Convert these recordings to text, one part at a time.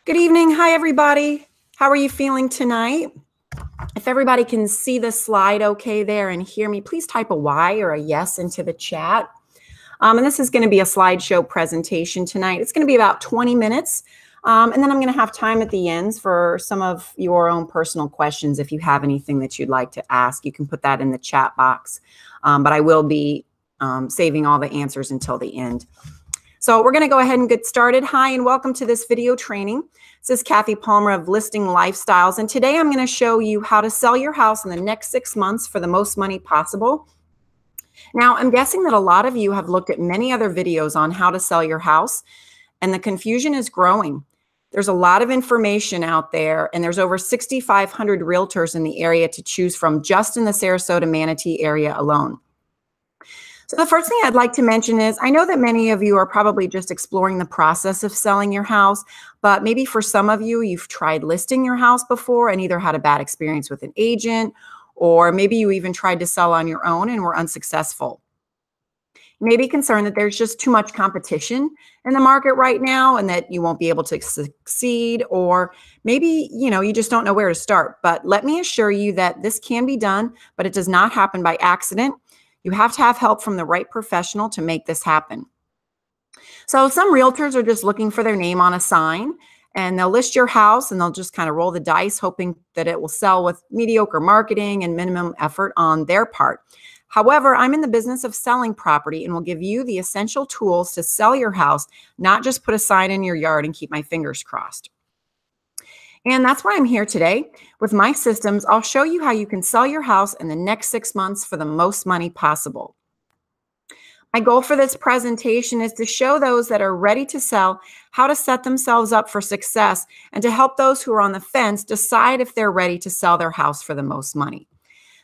Good evening. Hi, everybody. How are you feeling tonight? If everybody can see the slide okay there and hear me, please type a Y or a yes into the chat. And this is going to be a slideshow presentation tonight. It's going to be about 20 minutes. And then I'm going to have time at the ends for some of your own personal questions. If you have anything that you'd like to ask, you can put that in the chat box. But I will be saving all the answers until the end. So we're going to go ahead and get started. Hi, and welcome to this video training. This is Cathy Palmer of Listing Lifestyles. And today I'm going to show you how to sell your house in the next 6 months for the most money possible. Now, I'm guessing that a lot of you have looked at many other videos on how to sell your house, and the confusion is growing. There's a lot of information out there, and there's over 6,500 realtors in the area to choose from just in the Sarasota-Manatee area alone. So the first thing I'd like to mention is I know that many of you are probably just exploring the process of selling your house, but maybe for some of you, you've tried listing your house before and either had a bad experience with an agent, or maybe you even tried to sell on your own and were unsuccessful. You may be concerned that there's just too much competition in the market right now and that you won't be able to succeed, or maybe, you just don't know where to start. But let me assure you that this can be done, but it does not happen by accident. You have to have help from the right professional to make this happen. So some realtors are just looking for their name on a sign, and they'll list your house and they'll just kind of roll the dice hoping that it will sell with mediocre marketing and minimum effort on their part. However, I'm in the business of selling property and will give you the essential tools to sell your house, not just put a sign in your yard and keep my fingers crossed. And that's why I'm here today. With my systems, I'll show you how you can sell your house in the next 6 months for the most money possible. My goal for this presentation is to show those that are ready to sell how to set themselves up for success, and to help those who are on the fence decide if they're ready to sell their house for the most money.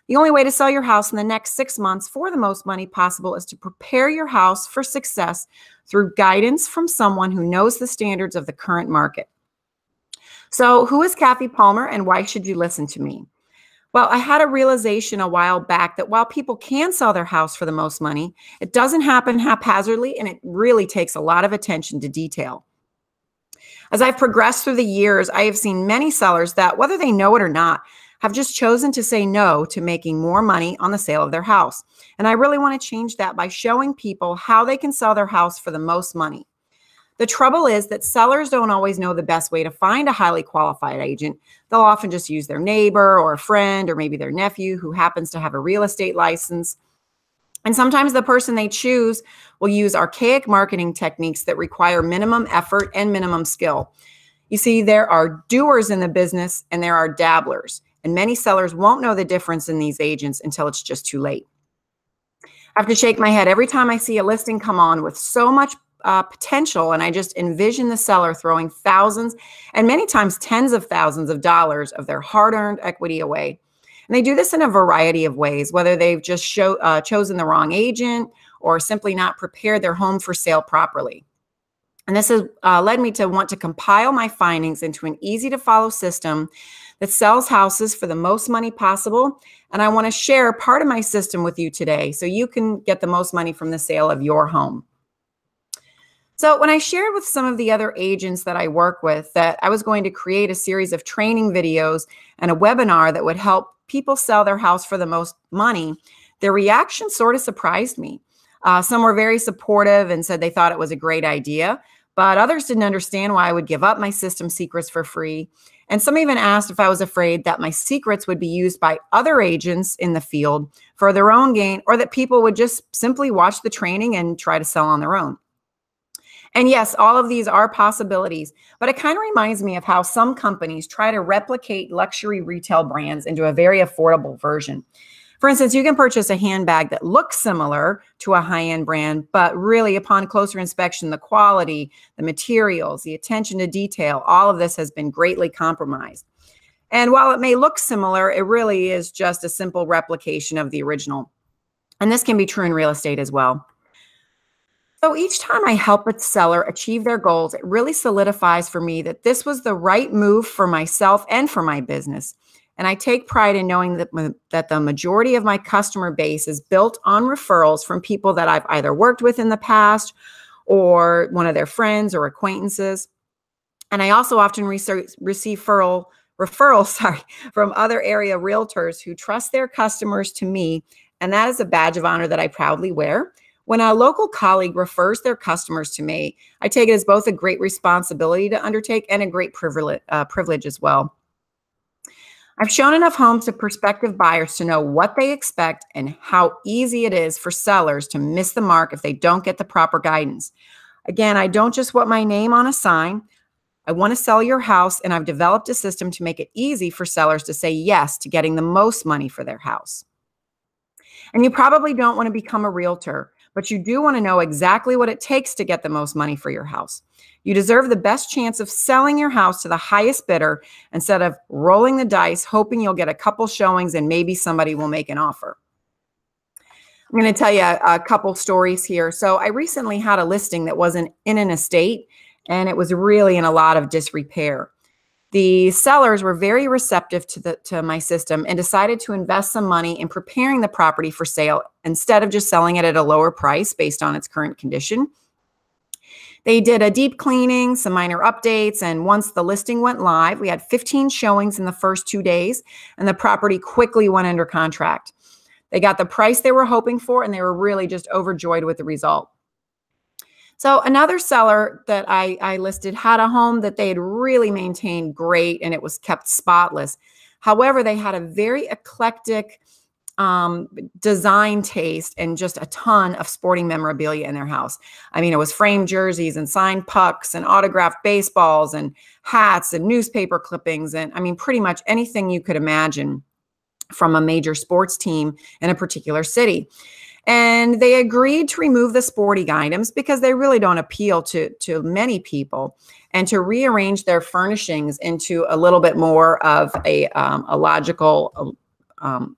The only way to sell your house in the next 6 months for the most money possible is to prepare your house for success through guidance from someone who knows the standards of the current market. So who is Cathy Palmer, and why should you listen to me? Well, I had a realization a while back that while people can sell their house for the most money, it doesn't happen haphazardly, and it really takes a lot of attention to detail. As I've progressed through the years, I have seen many sellers that, whether they know it or not, have just chosen to say no to making more money on the sale of their house. And I really want to change that by showing people how they can sell their house for the most money. The trouble is that sellers don't always know the best way to find a highly qualified agent. They'll often just use their neighbor or a friend or maybe their nephew who happens to have a real estate license. And sometimes the person they choose will use archaic marketing techniques that require minimum effort and minimum skill. You see, there are doers in the business and there are dabblers, and many sellers won't know the difference in these agents until it's just too late. I have to shake my head every time I see a listing come on with so much potential, and I just envision the seller throwing thousands and many times tens of thousands of dollars of their hard-earned equity away. And they do this in a variety of ways, whether they've just chosen the wrong agent or simply not prepared their home for sale properly. And this has led me to want to compile my findings into an easy-to-follow system that sells houses for the most money possible. And I want to share part of my system with you today so you can get the most money from the sale of your home. So when I shared with some of the other agents that I work with that I was going to create a series of training videos and a webinar that would help people sell their house for the most money, their reaction sort of surprised me. Some were very supportive and said they thought it was a great idea, but others didn't understand why I would give up my system secrets for free. And some even asked if I was afraid that my secrets would be used by other agents in the field for their own gain, or that people would just simply watch the training and try to sell on their own. And yes, all of these are possibilities, but it kind of reminds me of how some companies try to replicate luxury retail brands into a very affordable version. For instance, you can purchase a handbag that looks similar to a high-end brand, but really upon closer inspection, the quality, the materials, the attention to detail, all of this has been greatly compromised. And while it may look similar, it really is just a simple replication of the original. And this can be true in real estate as well. So each time I help a seller achieve their goals, it really solidifies for me that this was the right move for myself and for my business. And I take pride in knowing that the majority of my customer base is built on referrals from people that I've either worked with in the past or one of their friends or acquaintances. And I also often receive referrals, from other area realtors who trust their customers to me, and that is a badge of honor that I proudly wear. When a local colleague refers their customers to me, I take it as both a great responsibility to undertake and a great privilege as well. I've shown enough homes to prospective buyers to know what they expect and how easy it is for sellers to miss the mark if they don't get the proper guidance. Again, I don't just want my name on a sign. I want to sell your house, and I've developed a system to make it easy for sellers to say yes to getting the most money for their house. And you probably don't want to become a realtor, but you do want to know exactly what it takes to get the most money for your house. You deserve the best chance of selling your house to the highest bidder instead of rolling the dice, hoping you'll get a couple showings and maybe somebody will make an offer. I'm going to tell you a couple stories here. So I recently had a listing that wasn't in an estate, and it was really in a lot of disrepair. The sellers were very receptive to my system and decided to invest some money in preparing the property for sale instead of just selling it at a lower price based on its current condition. They did a deep cleaning, some minor updates, and once the listing went live, we had 15 showings in the first 2 days, and the property quickly went under contract. They got the price they were hoping for, and they were really just overjoyed with the result. So another seller that I listed had a home that they had really maintained great, and it was kept spotless. However, they had a very eclectic design taste and just a ton of sporting memorabilia in their house. I mean, it was framed jerseys and signed pucks and autographed baseballs and hats and newspaper clippings. And I mean, pretty much anything you could imagine from a major sports team in a particular city. And they agreed to remove the sporting items because they really don't appeal to many people, and to rearrange their furnishings into a little bit more of a logical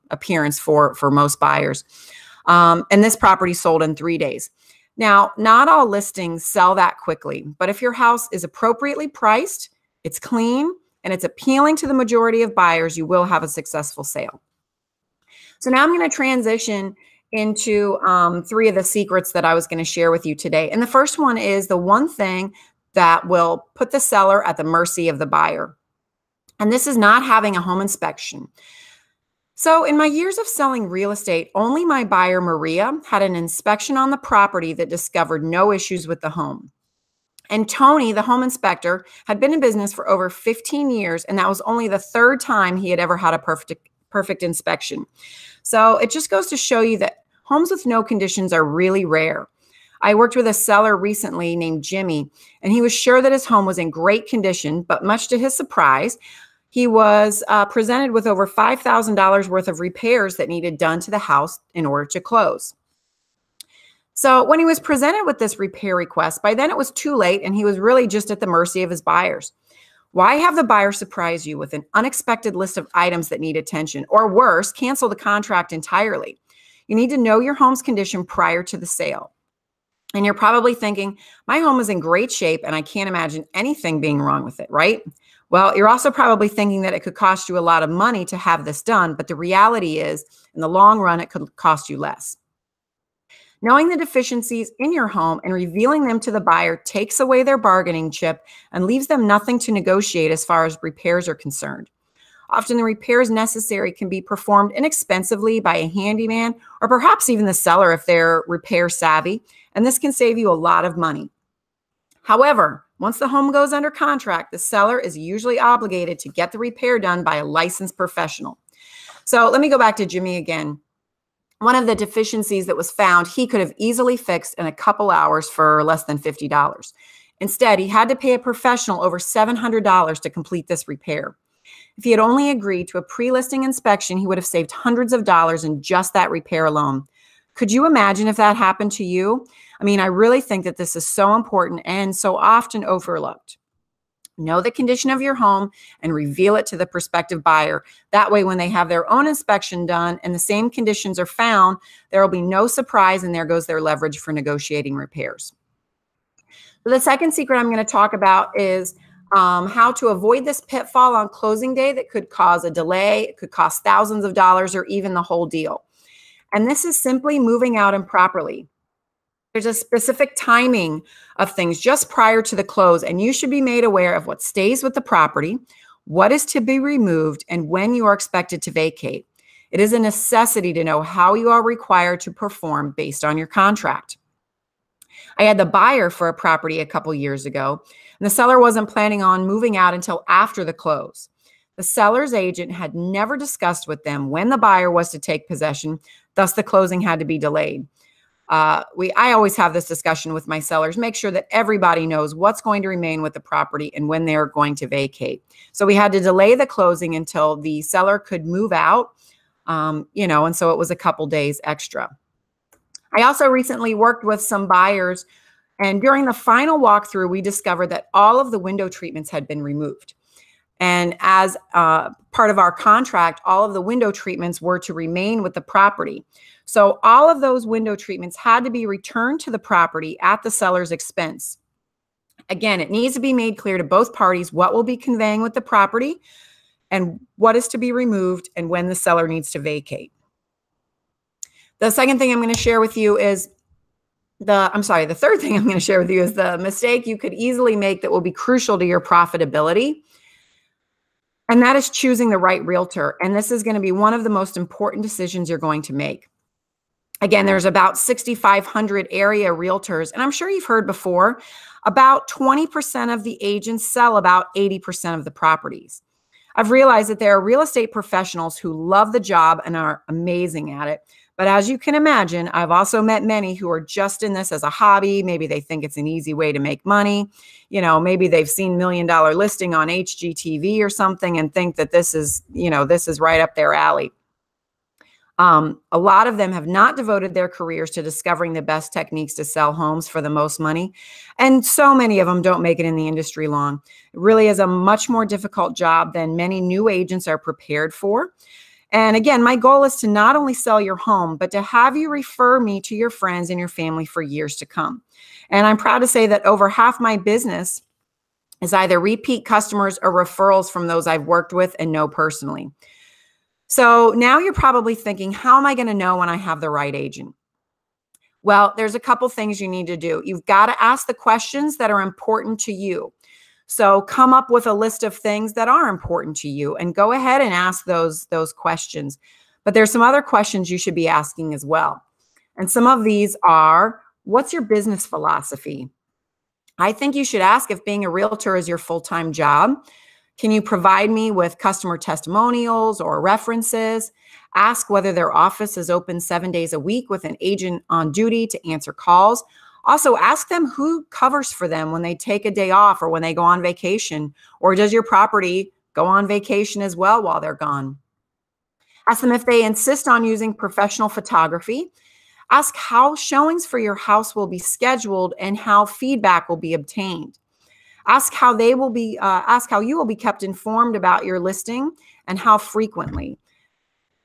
appearance for most buyers. And this property sold in 3 days. Now, not all listings sell that quickly, but if your house is appropriately priced, it's clean, and it's appealing to the majority of buyers, you will have a successful sale. So now I'm going to transition into 3 of the secrets that I was going to share with you today. And the first one is the one thing that will put the seller at the mercy of the buyer. And this is not having a home inspection. So in my years of selling real estate, only my buyer, Maria, had an inspection on the property that discovered no issues with the home. And Tony, the home inspector, had been in business for over 15 years, and that was only the 3rd time he had ever had a perfect inspection. So it just goes to show you that homes with no conditions are really rare. I worked with a seller recently named Jimmy, and he was sure that his home was in great condition, but much to his surprise, he was presented with over $5,000 worth of repairs that needed done to the house in order to close. So when he was presented with this repair request, by then it was too late, and he was really just at the mercy of his buyers. Why have the buyer surprise you with an unexpected list of items that need attention, or worse, cancel the contract entirely? You need to know your home's condition prior to the sale. And you're probably thinking, my home is in great shape and I can't imagine anything being wrong with it, right? Well, you're also probably thinking that it could cost you a lot of money to have this done, but the reality is, in the long run, it could cost you less. Knowing the deficiencies in your home and revealing them to the buyer takes away their bargaining chip and leaves them nothing to negotiate as far as repairs are concerned. Often the repairs necessary can be performed inexpensively by a handyman, or perhaps even the seller if they're repair savvy, and this can save you a lot of money. However, once the home goes under contract, the seller is usually obligated to get the repair done by a licensed professional. So let me go back to Jimmy again. One of the deficiencies that was found, he could have easily fixed in a couple hours for less than $50. Instead, he had to pay a professional over $700 to complete this repair. If he had only agreed to a pre-listing inspection, he would have saved hundreds of dollars in just that repair alone. Could you imagine if that happened to you? I mean, I really think that this is so important and so often overlooked. Know the condition of your home and reveal it to the prospective buyer. That way, when they have their own inspection done and the same conditions are found, there will be no surprise, and there goes their leverage for negotiating repairs. So the second secret I'm going to talk about is how to avoid this pitfall on closing day that could cause a delay. It could cost thousands of dollars or even the whole deal. And this is simply moving out improperly. There's a specific timing of things just prior to the close, and you should be made aware of what stays with the property, what is to be removed, and when you are expected to vacate. It is a necessity to know how you are required to perform based on your contract. I had the buyer for a property a couple years ago, and the seller wasn't planning on moving out until after the close. The seller's agent had never discussed with them when the buyer was to take possession, thus the closing had to be delayed. I always have this discussion with my sellers, make sure that everybody knows what's going to remain with the property and when they're going to vacate. So we had to delay the closing until the seller could move out, and so it was a couple days extra. I also recently worked with some buyers, and during the final walkthrough, we discovered that all of the window treatments had been removed. And as part of our contract, all of the window treatments were to remain with the property. So all of those window treatments had to be returned to the property at the seller's expense. Again, it needs to be made clear to both parties what will be conveying with the property and what is to be removed and when the seller needs to vacate. The second thing I'm going to share with you is the third thing I'm going to share with you is the mistake you could easily make that will be crucial to your profitability. And that is choosing the right realtor. And this is going to be one of the most important decisions you're going to make. Again, there's about 6,500 area realtors. And I'm sure you've heard before, about 20% of the agents sell about 80% of the properties. I've realized that there are real estate professionals who love the job and are amazing at it. But as you can imagine, I've also met many who are just in this as a hobby. Maybe they think it's an easy way to make money. Maybe they've seen $1 Million Listing on HGTV or something and think that this is right up their alley. A lot of them have not devoted their careers to discovering the best techniques to sell homes for the most money. And so many of them don't make it in the industry long. It really is a much more difficult job than many new agents are prepared for. And again, my goal is to not only sell your home, but to have you refer me to your friends and your family for years to come. And I'm proud to say that over half my business is either repeat customers or referrals from those I've worked with and know personally. So now you're probably thinking, how am I going to know when I have the right agent? Well, there's a couple things you need to do. You've got to ask the questions that are important to you. So come up with a list of things that are important to you and go ahead and ask those questions. But there's some other questions you should be asking as well. And some of these are, what's your business philosophy? I think you should ask if being a realtor is your full-time job. Can you provide me with customer testimonials or references? Ask whether their office is open 7 days a week with an agent on duty to answer calls. Also, ask them who covers for them when they take a day off or when they go on vacation, or does your property go on vacation as well while they're gone? Ask them if they insist on using professional photography. Ask how showings for your house will be scheduled and how feedback will be obtained. Ask how you will be kept informed about your listing and how frequently.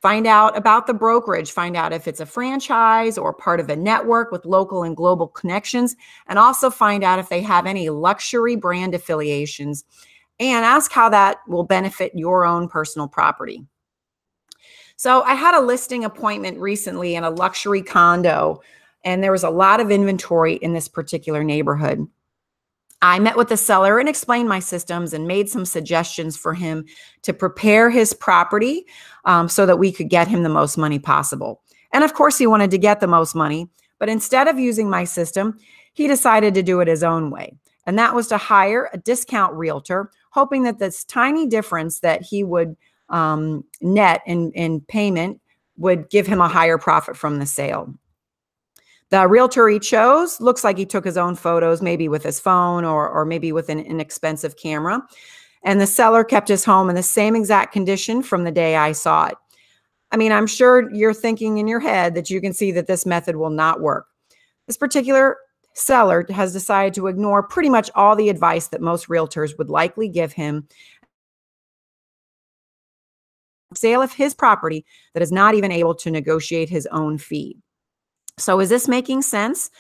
Find out about the brokerage. Find out if it's a franchise or part of a network with local and global connections, and also find out if they have any luxury brand affiliations, and ask how that will benefit your own personal property. So I had a listing appointment recently in a luxury condo, and there was a lot of inventory in this particular neighborhood. I met with the seller and explained my systems and made some suggestions for him to prepare his property so that we could get him the most money possible. And of course, he wanted to get the most money, but instead of using my system, he decided to do it his own way. And that was to hire a discount realtor, hoping that this tiny difference that he would net in payment would give him a higher profit from the sale. The realtor he chose looks like he took his own photos, maybe with his phone or maybe with an inexpensive camera. And the seller kept his home in the same exact condition from the day I saw it. I mean, I'm sure you're thinking in your head that you can see that this method will not work. This particular seller has decided to ignore pretty much all the advice that most realtors would likely give him. Sale of his property that is not even able to negotiate his own fee. So is this making sense?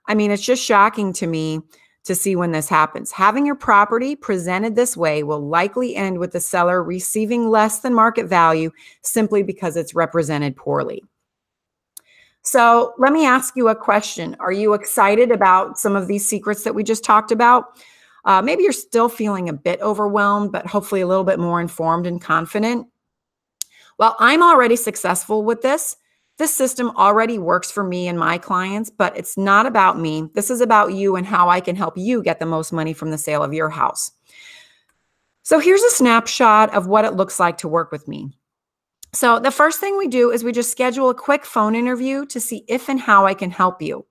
I mean, it's just shocking to me to see when this happens. Having your property presented this way will likely end with the seller receiving less than market value simply because it's represented poorly. So let me ask you a question. Are you excited about some of these secrets that we just talked about? Maybe you're still feeling a bit overwhelmed, but hopefully a little bit more informed and confident. Well, I'm already successful with this. This system already works for me and my clients, but it's not about me. This is about you and how I can help you get the most money from the sale of your house. So here's a snapshot of what it looks like to work with me. So the first thing we do is we just schedule a quick phone interview to see if and how I can help you.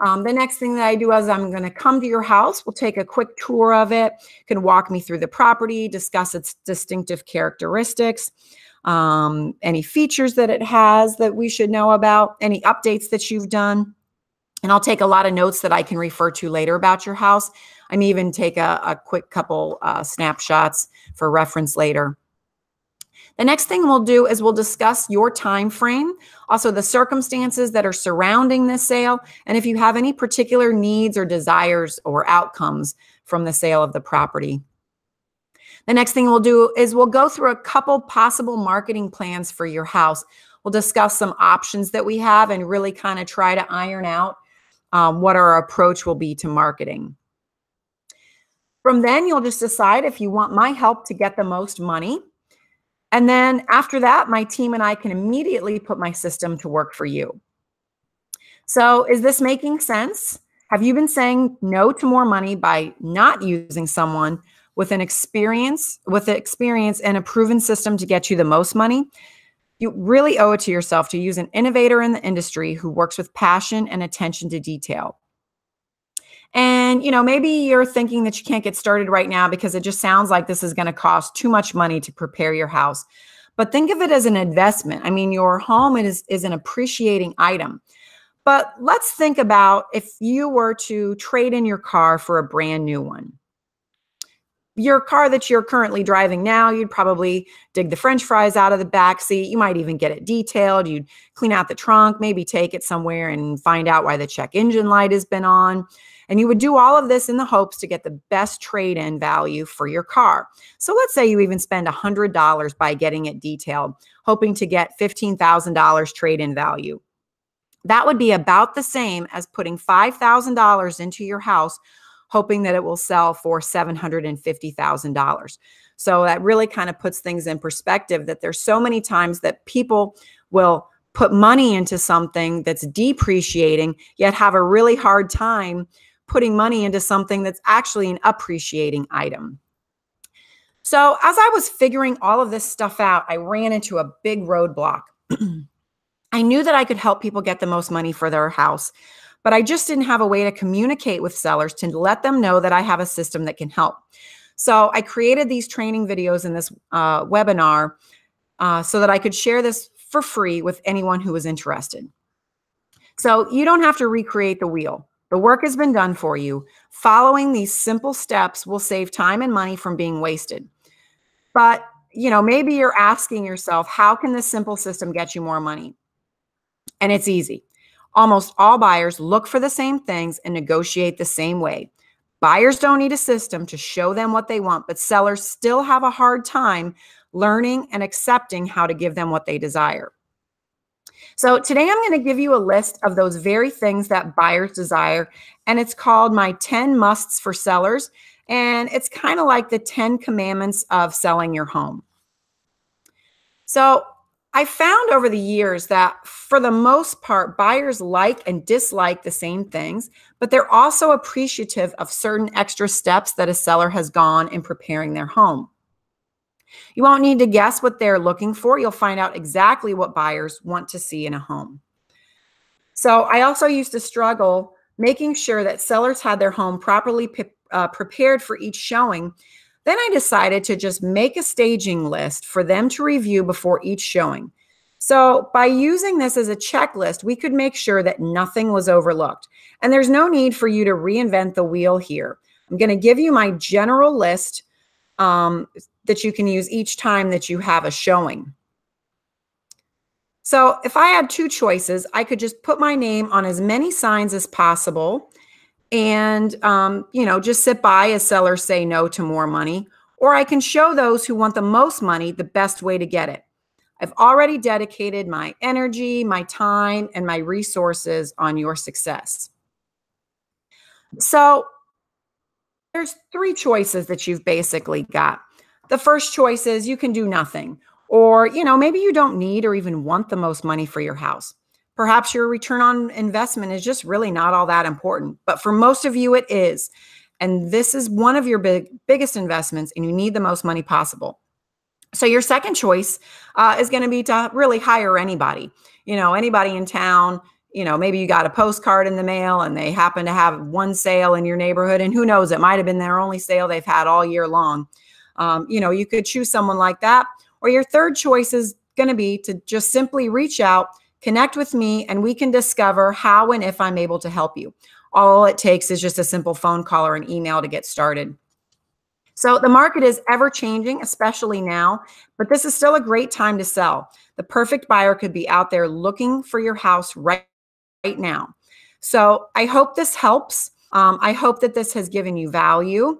The next thing that I do is I'm going to come to your house. We'll take a quick tour of it. You can walk me through the property, discuss its distinctive characteristics, any features that it has that we should know about, any updates that you've done. And I'll take a lot of notes that I can refer to later about your house. I may even take a quick couple snapshots for reference later. The next thing we'll do is we'll discuss your time frame, also the circumstances that are surrounding this sale, and if you have any particular needs or desires or outcomes from the sale of the property. The next thing we'll do is we'll go through a couple possible marketing plans for your house. We'll discuss some options that we have and really kind of try to iron out what our approach will be to marketing. From then, you'll just decide if you want my help to get the most money. And then after that, my team and I can immediately put my system to work for you. So is this making sense? Have you been saying no to more money by not using someone with experience and a proven system to get you the most money? You really owe it to yourself to use an innovator in the industry who works with passion and attention to detail. And, maybe you're thinking that you can't get started right now because it just sounds like this is going to cost too much money to prepare your house. But think of it as an investment. I mean, your home is an appreciating item. But let's think about if you were to trade in your car for a brand new one. Your car that you're currently driving now, you'd probably dig the French fries out of the back seat. You might even get it detailed. You'd clean out the trunk, maybe take it somewhere and find out why the check engine light has been on. And you would do all of this in the hopes to get the best trade-in value for your car. So let's say you even spend $100 by getting it detailed, hoping to get $15,000 trade-in value. That would be about the same as putting $5,000 into your house, hoping that it will sell for $750,000. So that really kind of puts things in perspective that there's so many times that people will put money into something that's depreciating, yet have a really hard time putting money into something that's actually an appreciating item. So as I was figuring all of this stuff out, I ran into a big roadblock. I knew that I could help people get the most money for their house, but I just didn't have a way to communicate with sellers to let them know that I have a system that can help. So I created these training videos in this webinar so that I could share this for free with anyone who was interested. So you don't have to recreate the wheel. The work has been done for you. Following these simple steps will save time and money from being wasted. But, maybe you're asking yourself, how can this simple system get you more money? And it's easy. Almost all buyers look for the same things and negotiate the same way. Buyers don't need a system to show them what they want, but sellers still have a hard time learning and accepting how to give them what they desire. So today I'm going to give you a list of those very things that buyers desire, and it's called my 10 musts for sellers, and it's kind of like the 10 commandments of selling your home. So I found over the years that for the most part, buyers like and dislike the same things, but they're also appreciative of certain extra steps that a seller has gone in preparing their home. You won't need to guess what they're looking for. You'll find out exactly what buyers want to see in a home. So I also used to struggle making sure that sellers had their home properly prepared for each showing. Then I decided to just make a staging list for them to review before each showing. So by using this as a checklist, we could make sure that nothing was overlooked. And there's no need for you to reinvent the wheel here. I'm going to give you my general list that you can use each time that you have a showing. So if I had two choices, I could just put my name on as many signs as possible and, just sit by as sellers say no to more money, or I can show those who want the most money the best way to get it. I've already dedicated my energy, my time, and my resources on your success. So there's three choices that you've basically got. The first choice is you can do nothing, or, maybe you don't need or even want the most money for your house. Perhaps your return on investment is just really not all that important, but for most of you, it is. And this is one of your biggest investments, and you need the most money possible. So your second choice is going to be to really hire anybody, anybody in town. Maybe you got a postcard in the mail and they happen to have one sale in your neighborhood, and who knows, it might've been their only sale they've had all year long. You could choose someone like that. Or your third choice is going to be to just simply reach out, connect with me, and we can discover how and if I'm able to help you. All it takes is just a simple phone call or an email to get started. So the market is ever changing, especially now, but this is still a great time to sell. The perfect buyer could be out there looking for your house right now. So I hope this helps. I hope that this has given you value.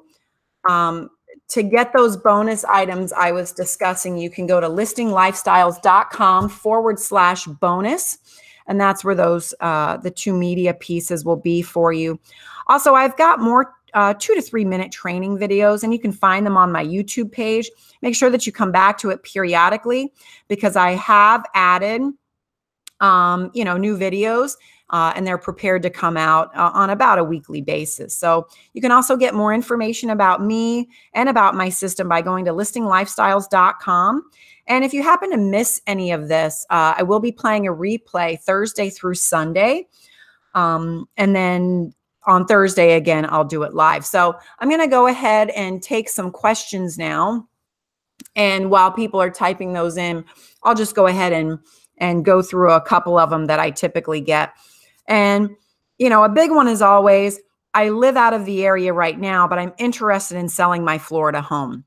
To get those bonus items I was discussing, you can go to listinglifestyles.com/bonus. And that's where those, the two media pieces will be for you. Also, I've got more 2 to 3 minute training videos, and you can find them on my YouTube page. Make sure that you come back to it periodically, because I have added, new videos, and they're prepared to come out on about a weekly basis. So you can also get more information about me and about my system by going to listinglifestyles.com. And if you happen to miss any of this, I will be playing a replay Thursday through Sunday. And then on Thursday, again, I'll do it live. So I'm going to go ahead and take some questions now. And while people are typing those in, I'll just go ahead and go through a couple of them that I typically get. And, a big one is always, I live out of the area right now, but I'm interested in selling my Florida home.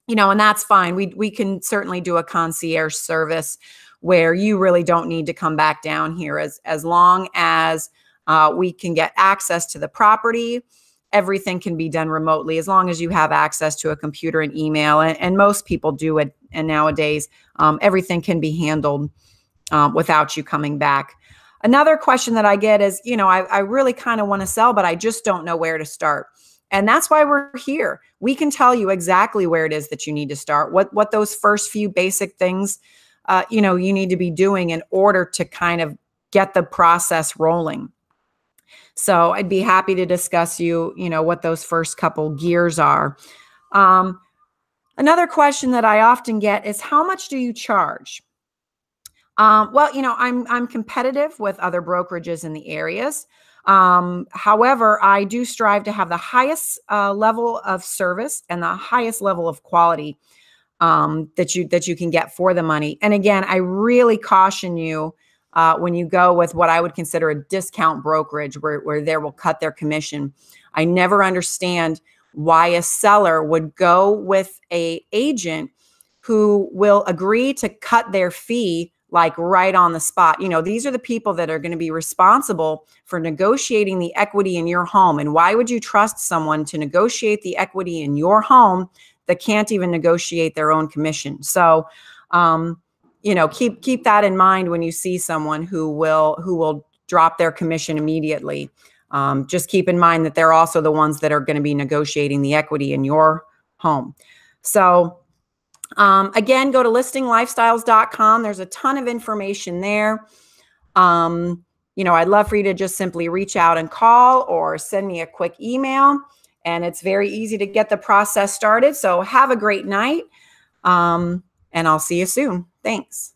And that's fine. We can certainly do a concierge service where you really don't need to come back down here, as long as we can get access to the property. Everything can be done remotely as long as you have access to a computer and email. And most people do it. And nowadays, everything can be handled without you coming back. Another question that I get is, I really kind of want to sell, but I just don't know where to start. And that's why we're here. We can tell you exactly where it is that you need to start, what those first few basic things, you need to be doing in order to kind of get the process rolling. So I'd be happy to discuss what those first couple gears are. Another question that I often get is, how much do you charge? Well, I'm competitive with other brokerages in the areas. However, I do strive to have the highest level of service and the highest level of quality that you can get for the money. And again, I really caution you when you go with what I would consider a discount brokerage where they will cut their commission. I never understand why a seller would go with an agent who will agree to cut their fee like right on the spot. These are the people that are going to be responsible for negotiating the equity in your home. And why would you trust someone to negotiate the equity in your home that can't even negotiate their own commission? So, keep that in mind when you see someone who will drop their commission immediately. Just keep in mind that they're also the ones that are going to be negotiating the equity in your home. So, again, go to listinglifestyles.com. There's a ton of information there. I'd love for you to just simply reach out and call or send me a quick email. And it's very easy to get the process started. So have a great night. And I'll see you soon. Thanks.